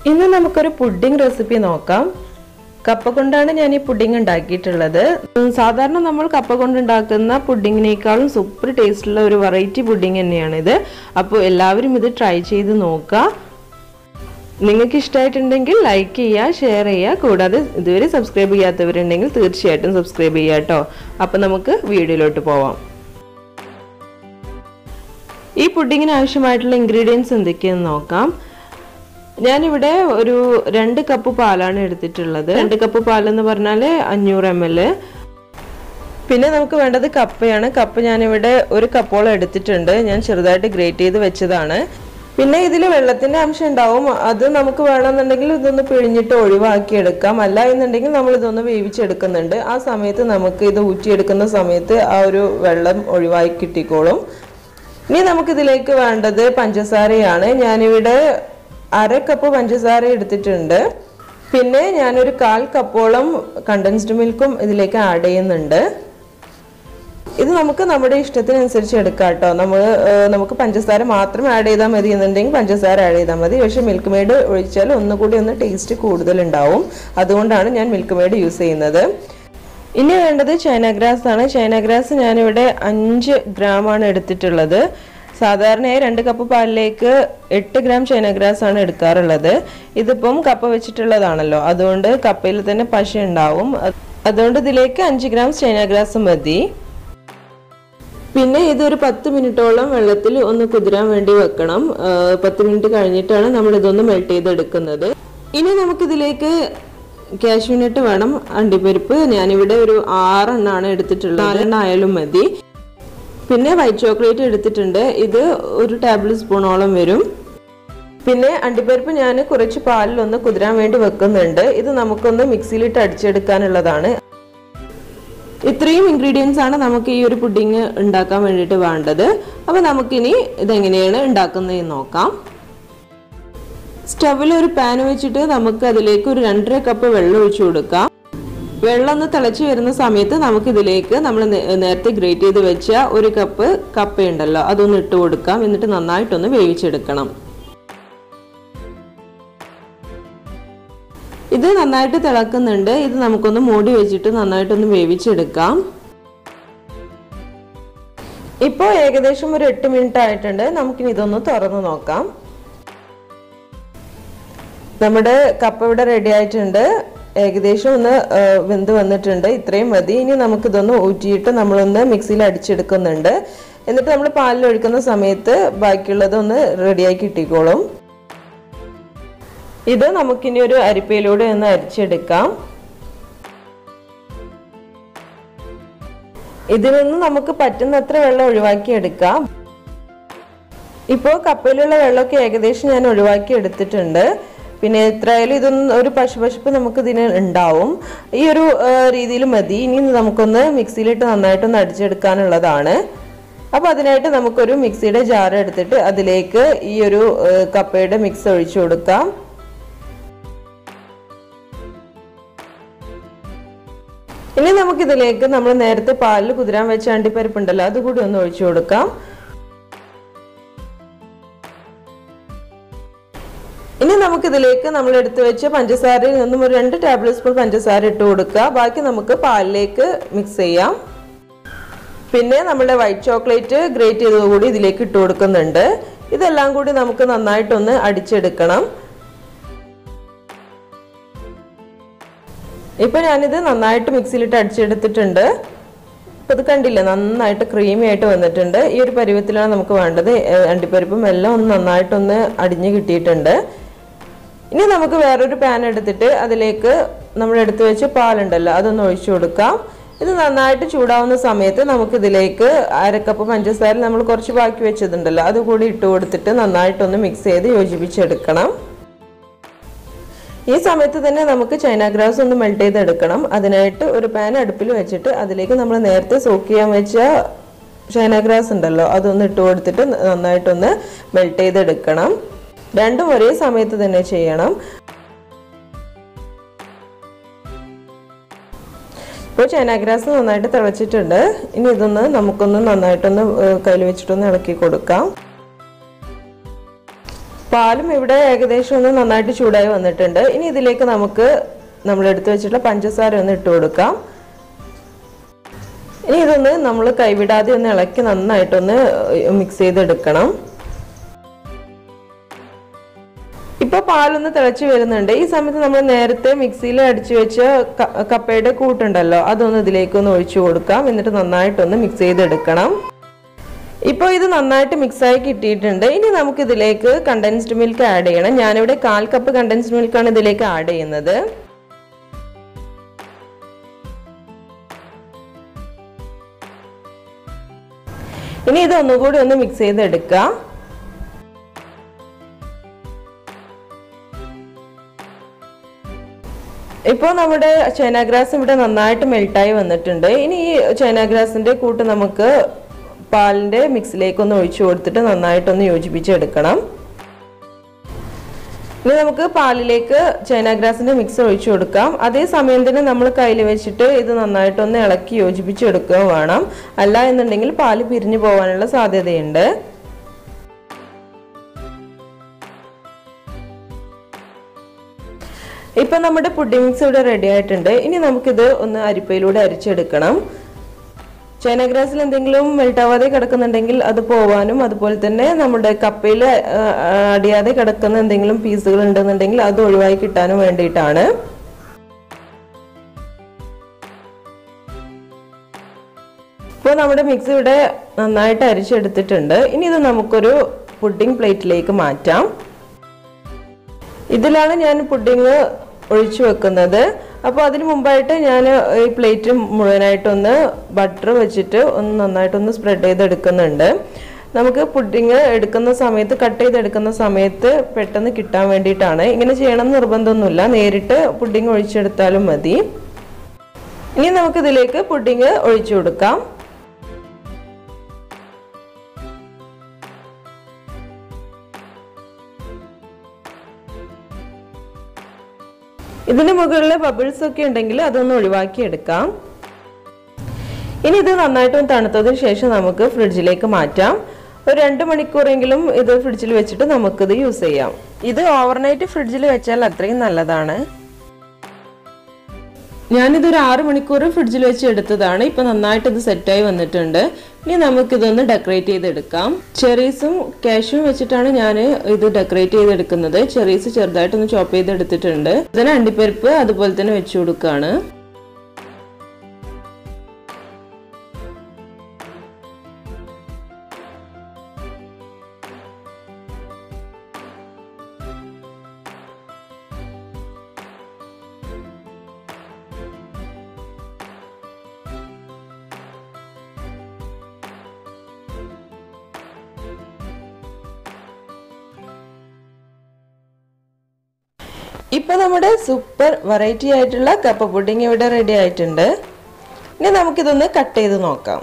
ഇന്ന് നമുക്കൊരു pudding recipe നോക്കാം. കപ്പ കൊണ്ടാണ് ഞാൻ ഈ പുഡിംഗ് ഉണ്ടാക്കിയിട്ടുള്ളത്. സാധാരണ നമ്മൾ കപ്പ കൊണ്ട് ഉണ്ടാക്കുന്ന പുഡിങ്ങിനേക്കാളും സൂപ്പർ ടേസ്റ്റുള്ള ഒരു വെറൈറ്റി പുഡിംഗ് തന്നെയാണിത്. അപ്പോൾ എല്ലാവരും ഇത് ട്രൈ ചെയ്ത് നോക്കുക. നിങ്ങൾക്ക് ഇഷ്ടമായിട്ടുണ്ടെങ്കിൽ ലൈക്ക് ചെയ്യുക, ഷെയർ ചെയ്യുക. കൂടാതെ ഇതുവരെ സബ്സ്ക്രൈബ് ചെയ്യാത്തവരുണ്ടെങ്കിൽ തീർച്ചയായിട്ടും സബ്സ്ക്രൈബ് ചെയ്യുക കേട്ടോ. അപ്പോൾ നമുക്ക് വീഡിയോയിലോട്ട് പോവാം. ഈ പുഡിങ്ങിന് ആവശ്യമായിട്ടുള്ള ഇൻഗ്രീഡിയൻസ് എന്തൊക്കെയാണെന്ന് നോക്കാം. ഞാനിവിടെ ഒരു 2 കപ്പ് പാലാണ് എടുത്തിട്ടുള്ളത്. 2 കപ്പ് പാലെന്ന് പറഞ്ഞാൽ 500 ml. പിന്നെ നമുക്ക് വേണ്ടത് കപ്പയാണ്. കപ്പ ഞാനിവിടെ 1 കപ്പോളം എടുത്തിട്ടുണ്ട്. ഞാൻ ചെറുതായിട്ട് ഗ്രേറ്റ് ചെയ്ത് വെച്ചതാണ്. പിന്നെ ഇതിൽ വെള്ളത്തിൻ്റെ അംശം ഉണ്ടാവും. അത് നമുക്ക് വേണമെന്നുണ്ടെങ്കിൽ ഇതൊന്ന് പിഴിഞ്ഞിട്ട് ഒഴിവാക്കി എടുക്കാം. അല്ല എന്നുണ്ടെങ്കിൽ നമ്മൾ ഇതൊന്ന് വേവിച്ചെടുക്കുന്നുണ്ട്. ആ സമയത്ത് നമുക്ക് ഇത് ഊറ്റിയെടുക്കുന്ന സമയത്ത് ആ ഒരു വെള്ളം ഒഴിവാക്കി കിട്ടിക്കോളും. ഇനി നമുക്കിതിലേക്ക് വേണ്ടത് പഞ്ചസാരയാണ്. ഞാനിവിടെ 1/2 കപ്പ് പഞ്ചസാര എടുത്തിട്ടുണ്ട്. പിന്നെ ഞാനൊരു 1/4 കപ്പോളം കണ്ടൻസ്ഡ് മിൽക്കും ഇതിലേക്ക് ആഡ് ചെയ്യുന്നുണ്ട്. ഇത് നമുക്ക് നമ്മുടെ ഇഷ്ടത്തിനനുസരിച്ച് എടുക്കാം കേട്ടോ. നമുക്ക് പഞ്ചസാര മാത്രം ആഡ് ചെയ്താൽ മതി എന്നുണ്ടെങ്കിൽ പഞ്ചസാര ആഡ് ചെയ്താൽ മതി. പക്ഷേ മിൽക്ക് മെയ്ഡ് ഒഴിച്ചാൽ ഒന്നുകൂടി ടേസ്റ്റ് കൂടുതലുണ്ടാവും. അതുകൊണ്ടാണ് ഞാൻ മിൽക്ക് മെയ്ഡ് യൂസ് ചെയ്യുന്നത്. ഇനി വേണ്ടത് ചൈന ഗ്രാസ് ആണ്. ചൈന ഗ്രാസ് ഞാനിവിടെ 5 ഗ്രാമാണ് എടുത്തിട്ടുള്ളത്. സാധാരണയായി 2 കപ്പ് പാലിലേക്ക് 8 ഗ്രാം ചൈന ഗ്രാസ് ആണ് എടുക്കാറുള്ളത്. ഇതിപ്പം കപ്പ വെച്ചിട്ടുള്ളതാണല്ലോ, അതുകൊണ്ട് കപ്പയിൽ തന്നെ പശ ഉണ്ടാവും. അതുകൊണ്ട് ഇതിലേക്ക് 5 ഗ്രാം ചൈന ഗ്രാസ് മതി. പിന്നെ ഇതൊരു 10 മിനിറ്റോളം വെള്ളത്തിൽ ഒന്ന് കുതിരാൻ വേണ്ടി വെക്കണം. 10 മിനിറ്റ് കഴിഞ്ഞിട്ടാണ് നമ്മൾ ഇതൊന്ന് മെൽറ്റ് ചെയ്തെടുക്കുന്നത്. ഇനി നമുക്കിതിലേക്ക് കാഷ്യൂ നട്ട് വേണം, അണ്ടിപ്പരിപ്പ്. ഞാനിവിടെ ഒരു 6 എണ്ണമാണ് എടുത്തിട്ടുള്ളത്. 4 എണ്ണ ആയാലും മതി. പിന്നെ വൈറ്റ് ചോക്ലേറ്റ് എടുത്തിട്ടുണ്ട്. ഇത് 1 ടേബിൾ സ്പൂണോളം വരും. പിന്നെ അണ്ടിപ്പരിപ്പ് ഞാൻ കുറച്ച് പാലിലൊന്ന് കുതിരാൻ വേണ്ടി വെക്കുന്നുണ്ട്. ഇത് നമുക്കൊന്ന് മിക്സിയിലിട്ട് അടിച്ചെടുക്കാനുള്ളതാണ്. ഇത്രയും ഇൻഗ്രീഡിയൻസ് ആണ് നമുക്ക് ഈ ഒരു പുഡിങ് ഉണ്ടാക്കാൻ വേണ്ടിയിട്ട് വേണ്ടത്. അപ്പോൾ നമുക്കിനി ഇതെങ്ങനെയാണ് ഉണ്ടാക്കുന്നതെന്ന് നോക്കാം. സ്റ്റവിൽ ഒരു പാൻ വെച്ചിട്ട് നമുക്ക് അതിലേക്ക് ഒരു 2.5 കപ്പ് വെള്ളം ഒഴിച്ചു കൊടുക്കാം. വെള്ളം ഒന്ന് തിളച്ച് വരുന്ന സമയത്ത് നമുക്കിതിലേക്ക് നമ്മൾ നേരത്തെ ഗ്രേറ്റ് ചെയ്ത് വെച്ച 1 കപ്പ് കപ്പയുണ്ടല്ലോ, അതൊന്ന് ഇട്ട് കൊടുക്കാം. എന്നിട്ട് നന്നായിട്ടൊന്ന് വേവിച്ചെടുക്കണം. ഇത് നന്നായിട്ട് തിളക്കുന്നുണ്ട്. ഇത് നമുക്കൊന്ന് മൂടി വെച്ചിട്ട് നന്നായിട്ടൊന്ന് വേവിച്ചെടുക്കാം. ഇപ്പോൾ ഏകദേശം ഒരു 8 മിനിറ്റ് ആയിട്ടുണ്ട്. നമുക്കിനി ഇതൊന്ന് തുറന്ന് നോക്കാം. നമ്മുടെ കപ്പ ഇവിടെ റെഡി ആയിട്ടുണ്ട്. ഏകദേശം ഒന്ന് വെന്ത് വന്നിട്ടുണ്ട്. ഇത്രയും മതി. ഇനി നമുക്കിതൊന്ന് ഊറ്റിയിട്ട് നമ്മളൊന്ന് മിക്സിയിൽ അടിച്ചെടുക്കുന്നുണ്ട്. എന്നിട്ട് നമ്മൾ പാലിൽ ഒഴിക്കുന്ന സമയത്ത് ബാക്കിയുള്ളതൊന്ന് റെഡിയാക്കി കിട്ടിക്കോളും. ഇത് നമുക്കിനി ഒരു അരിപ്പയിലൂടെ ഒന്ന് അരിച്ചെടുക്കാം. ഇതിൽ നിന്ന് നമുക്ക് പറ്റുന്നത്ര വെള്ളം ഒഴിവാക്കി എടുക്കാം. ഇപ്പോൾ കപ്പയിലുള്ള വെള്ളമൊക്കെ ഏകദേശം ഞാൻ ഒഴിവാക്കി എടുത്തിട്ടുണ്ട്. പിന്നെ എത്രയായാലും ഇതൊന്നും ഒരു പശുപശുപ്പ് നമുക്ക് ഇതിന് ഉണ്ടാവും. ഈ ഒരു രീതിയിൽ മതി. ഇനി നമുക്കൊന്ന് മിക്സിയിലിട്ട് നന്നായിട്ടൊന്ന് അടിച്ചെടുക്കാനുള്ളതാണ്. അപ്പോൾ അതിനായിട്ട് നമുക്കൊരു മിക്സിയുടെ ജാർ എടുത്തിട്ട് അതിലേക്ക് ഈ ഒരു കപ്പയുടെ മിക്സ് ഒഴിച്ചു കൊടുക്കാം. ഇനി നമുക്കിതിലേക്ക് നമ്മൾ നേരത്തെ പാലിൽ കുതിരാൻ വെച്ച അണ്ടിപ്പരിപ്പുണ്ടല്ലോ, അതുകൂടി ഒന്ന് ഒഴിച്ചു കൊടുക്കാം. ഇനി നമുക്കിതിലേക്ക് നമ്മൾ എടുത്തു വെച്ച പഞ്ചസാരയിൽ നിന്നും ഒരു 2 ടേബിൾ സ്പൂൺ പഞ്ചസാര ഇട്ട് കൊടുക്കുക. ബാക്കി നമുക്ക് പാലിലേക്ക് മിക്സ് ചെയ്യാം. പിന്നെ നമ്മുടെ വൈറ്റ് ചോക്ലേറ്റ് ഗ്രേറ്റ് ചെയ്തതുകൂടി ഇതിലേക്ക് ഇട്ട് കൊടുക്കുന്നുണ്ട്. ഇതെല്ലാം കൂടി നമുക്ക് നന്നായിട്ടൊന്ന് അടിച്ചെടുക്കണം. ഇപ്പോൾ ഞാനിത് നന്നായിട്ട് മിക്സിയിലിട്ട് അടിച്ചെടുത്തിട്ടുണ്ട്. അപ്പോൾ ഇത് കണ്ടില്ലേ, നന്നായിട്ട് ക്രീമി ആയിട്ട് വന്നിട്ടുണ്ട്. ഈ ഒരു പരുവത്തിലാണ് നമുക്ക് വേണ്ടത്. അണ്ടിപ്പരിപ്പും എല്ലാം ഒന്ന് നന്നായിട്ടൊന്ന് അടിഞ്ഞ് കിട്ടിയിട്ടുണ്ട്. ഇനി നമുക്ക് വേറൊരു പാൻ എടുത്തിട്ട് അതിലേക്ക് നമ്മൾ എടുത്തു വെച്ച പാലുണ്ടല്ലോ, അതൊന്ന് ഒഴിച്ചു കൊടുക്കാം. ഇത് നന്നായിട്ട് ചൂടാവുന്ന സമയത്ത് നമുക്കിതിലേക്ക് 1/2 കപ്പ് പഞ്ചസാര നമ്മൾ കുറച്ച് ബാക്കി വെച്ചതുണ്ടല്ലോ, അതുകൂടി ഇട്ട് കൊടുത്തിട്ട് നന്നായിട്ടൊന്ന് മിക്സ് ചെയ്ത് യോജിപ്പിച്ചെടുക്കണം. ഈ സമയത്ത് തന്നെ നമുക്ക് ചൈന ഗ്രാസ് ഒന്ന് മെൽറ്റ് ചെയ്തെടുക്കണം. അതിനായിട്ട് ഒരു പാൻ അടുപ്പിൽ വെച്ചിട്ട് അതിലേക്ക് നമ്മൾ നേരത്തെ സോക്ക് ചെയ്യാൻ വെച്ച ചൈന ഗ്രാസ് ഉണ്ടല്ലോ, അതൊന്ന് ഇട്ട് കൊടുത്തിട്ട് നന്നായിട്ടൊന്ന് മെൽറ്റ് ചെയ്തെടുക്കണം. രണ്ടും ഒരേ സമയത്ത് തന്നെ ചെയ്യണം. ഇപ്പോൾ ചൈന ഗ്രാസ് നന്നായിട്ട് തിളച്ചിട്ടുണ്ട്. ഇനി ഇതൊന്ന് നമുക്കൊന്ന് നന്നായിട്ടൊന്ന് കയ്യിൽ വെച്ചിട്ടൊന്ന് ഇളക്കി കൊടുക്കാം. പാലും ഇവിടെ ഏകദേശം ഒന്ന് നന്നായിട്ട് ചൂടായി വന്നിട്ടുണ്ട്. ഇനി ഇതിലേക്ക് നമുക്ക് നമ്മൾ എടുത്തു വെച്ചിട്ടുള്ള പഞ്ചസാര ഒന്ന് ഇട്ട് കൊടുക്കാം. ഇനി ഇതൊന്ന് നമ്മൾ കൈവിടാതെ ഒന്ന് ഇളക്കി നന്നായിട്ടൊന്ന് മിക്സ് ചെയ്തെടുക്കണം. ഇപ്പോൾ പാലൊന്ന് തിളച്ച് വരുന്നുണ്ട്. ഈ സമയത്ത് നമ്മൾ നേരത്തെ മിക്സിയിൽ അടിച്ചു വെച്ച കപ്പയുടെ കൂട്ടുണ്ടല്ലോ, അതൊന്ന് ഇതിലേക്കൊന്ന് ഒഴിച്ചു കൊടുക്കാം. എന്നിട്ട് നന്നായിട്ടൊന്ന് മിക്സ് ചെയ്തെടുക്കണം. ഇപ്പോൾ ഇത് നന്നായിട്ട് മിക്സായി കിട്ടിയിട്ടുണ്ട്. ഇനി നമുക്ക് ഇതിലേക്ക് കണ്ടൻസ്ഡ് മിൽക്ക് ആഡ് ചെയ്യണം. ഞാനിവിടെ 1/4 കപ്പ് കണ്ടൻസ്ഡ് മിൽക്കാണ് ഇതിലേക്ക് ആഡ് ചെയ്യുന്നത്. ഇനി ഇത് ഒന്നുകൂടി ഒന്ന് മിക്സ് ചെയ്തെടുക്കുക. ഇപ്പോൾ നമ്മുടെ ചൈന ഗ്രാസ് ഇവിടെ നന്നായിട്ട് മെൽട്ടായി വന്നിട്ടുണ്ട്. ഇനി ഈ ചൈന ഗ്രാസിന്റെ കൂട്ട് നമുക്ക് പാലിന്റെ മിക്സിലേക്ക് ഒന്ന് ഒഴിച്ചു കൊടുത്തിട്ട് നന്നായിട്ടൊന്ന് യോജിപ്പിച്ചെടുക്കണം. ഇനി നമുക്ക് പാലിലേക്ക് ചൈന ഗ്രാസിന്റെ മിക്സ് ഒഴിച്ചു കൊടുക്കാം. അതേ സമയം തന്നെ നമ്മൾ കയ്യിൽ വെച്ചിട്ട് ഇത് നന്നായിട്ടൊന്ന് ഇളക്കി യോജിപ്പിച്ചെടുക്കുകയും വേണം. അല്ല എന്നുണ്ടെങ്കിൽ പാല് പിരിഞ്ഞു പോകാനുള്ള സാധ്യതയുണ്ട്. ഇപ്പൊ നമ്മുടെ പുഡിംഗ് മിക്സ് ഇവിടെ റെഡി ആയിട്ടുണ്ട്. ഇനി നമുക്കിത് ഒന്ന് അരിപ്പയിലൂടെ അരിച്ചെടുക്കണം. ചൈന ഗ്രാസിൽ എന്തെങ്കിലും മെൽട്ടാവാതെ കിടക്കുന്നുണ്ടെങ്കിൽ അത് പോവാനും, അതുപോലെ തന്നെ നമ്മുടെ കപ്പയിൽ അടിയാതെ കിടക്കുന്ന എന്തെങ്കിലും പീസുകൾ ഉണ്ടെന്നുണ്ടെങ്കിൽ അത് ഒഴിവായി കിട്ടാനും വേണ്ടിയിട്ടാണ്. ഇപ്പോൾ നമ്മുടെ മിക്സ് ഇവിടെ നന്നായിട്ട് അരിച്ചെടുത്തിട്ടുണ്ട്. ഇനി ഇത് നമുക്കൊരു പുഡിംഗ് പ്ലേറ്റിലേക്ക് മാറ്റാം. ഇതിലാണ് ഞാൻ പുഡിംഗ് ഒഴിച്ചു വെക്കുന്നത്. അപ്പോൾ അതിന് മുമ്പായിട്ട് ഞാൻ ഈ പ്ലേറ്റ് മുഴുവനായിട്ടൊന്ന് ബട്ടർ വെച്ചിട്ട് ഒന്ന് നന്നായിട്ടൊന്ന് സ്പ്രെഡ് ചെയ്തെടുക്കുന്നുണ്ട്. നമുക്ക് പുഡിംഗ് എടുക്കുന്ന സമയത്ത്, കട്ട് ചെയ്തെടുക്കുന്ന സമയത്ത് പെട്ടെന്ന് കിട്ടാൻ വേണ്ടിയിട്ടാണ്. ഇങ്ങനെ ചെയ്യണം എന്ന് നിർബന്ധമൊന്നുമില്ല, നേരിട്ട് പുഡിംഗ് ഒഴിച്ചെടുത്താലും മതി. ഇനി നമുക്കിതിലേക്ക് പുഡിംഗ് ഒഴിച്ചു കൊടുക്കാം. ഇതിന് മുകളിൽ ബബിൾസ് ഒക്കെ ഉണ്ടെങ്കിൽ അതൊന്ന് ഒഴിവാക്കി എടുക്കാം. ഇനി ഇത് നന്നായിട്ടൊന്ന് തണുത്തതിന് ശേഷം നമുക്ക് ഫ്രിഡ്ജിലേക്ക് മാറ്റാം. ഒരു 2 മണിക്കൂറെങ്കിലും ഇത് ഫ്രിഡ്ജിൽ വെച്ചിട്ട് നമുക്കിത് യൂസ് ചെയ്യാം. ഇത് ഓവർനൈറ്റ് ഫ്രിഡ്ജിൽ വെച്ചാൽ അത്രയും നല്ലതാണ്. ഞാനിതൊരു 6 മണിക്കൂർ ഫ്രിഡ്ജിൽ വെച്ച് എടുത്തതാണ്. ഇപ്പൊ നന്നായിട്ട് ഇത് സെറ്റായി വന്നിട്ടുണ്ട്. ഇനി നമുക്കിതൊന്ന് ഡെക്കറേറ്റ് ചെയ്തെടുക്കാം. ചെറീസും കാഷ്യൂവും വെച്ചിട്ടാണ് ഞാൻ ഇത് ഡെക്കറേറ്റ് ചെയ്തെടുക്കുന്നത്. ചെറീസ് ചെറുതായിട്ടൊന്ന് ചോപ്പ് ചെയ്തെടുത്തിട്ടുണ്ട്. ഇതിന് അണ്ടിപ്പരിപ്പ് അതുപോലെ തന്നെ വെച്ചു കൊടുക്കുകയാണ്. ഇപ്പൊ നമ്മുടെ സൂപ്പർ വെറൈറ്റി ആയിട്ടുള്ള കപ്പ പുഡിംഗ് ഇവിടെ റെഡി ആയിട്ടുണ്ട്. ഇനി നമുക്കിതൊന്ന് കട്ട് ചെയ്ത് നോക്കാം.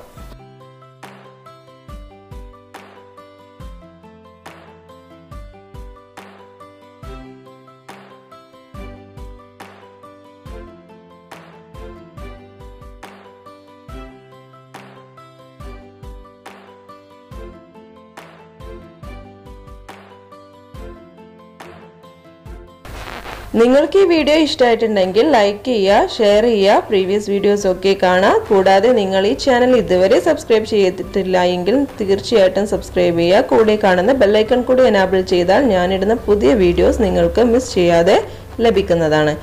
നിങ്ങൾക്ക് ഈ വീഡിയോ ഇഷ്ടമായിട്ടുണ്ടെങ്കിൽ ലൈക്ക് ചെയ്യുക, ഷെയർ ചെയ്യുക, പ്രീവിയസ് വീഡിയോസ് ഒക്കെ കാണുക. കൂടാതെ നിങ്ങൾ ഈ ചാനൽ ഇതുവരെ സബ്സ്ക്രൈബ് ചെയ്തിട്ടില്ല എങ്കിൽ തീർച്ചയായിട്ടും സബ്സ്ക്രൈബ് ചെയ്യുക. കൂടെ കാണുന്ന ബെല്ലൈക്കൺ കൂടി എനാബിൾ ചെയ്താൽ ഞാനിടുന്ന പുതിയ വീഡിയോസ് നിങ്ങൾക്ക് മിസ് ചെയ്യാതെ ലഭിക്കുന്നതാണ്.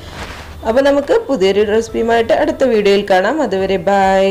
അപ്പോൾ നമുക്ക് പുതിയൊരു റെസിപ്പിയുമായിട്ട് അടുത്ത വീഡിയോയിൽ കാണാം. അതുവരെ ബൈ.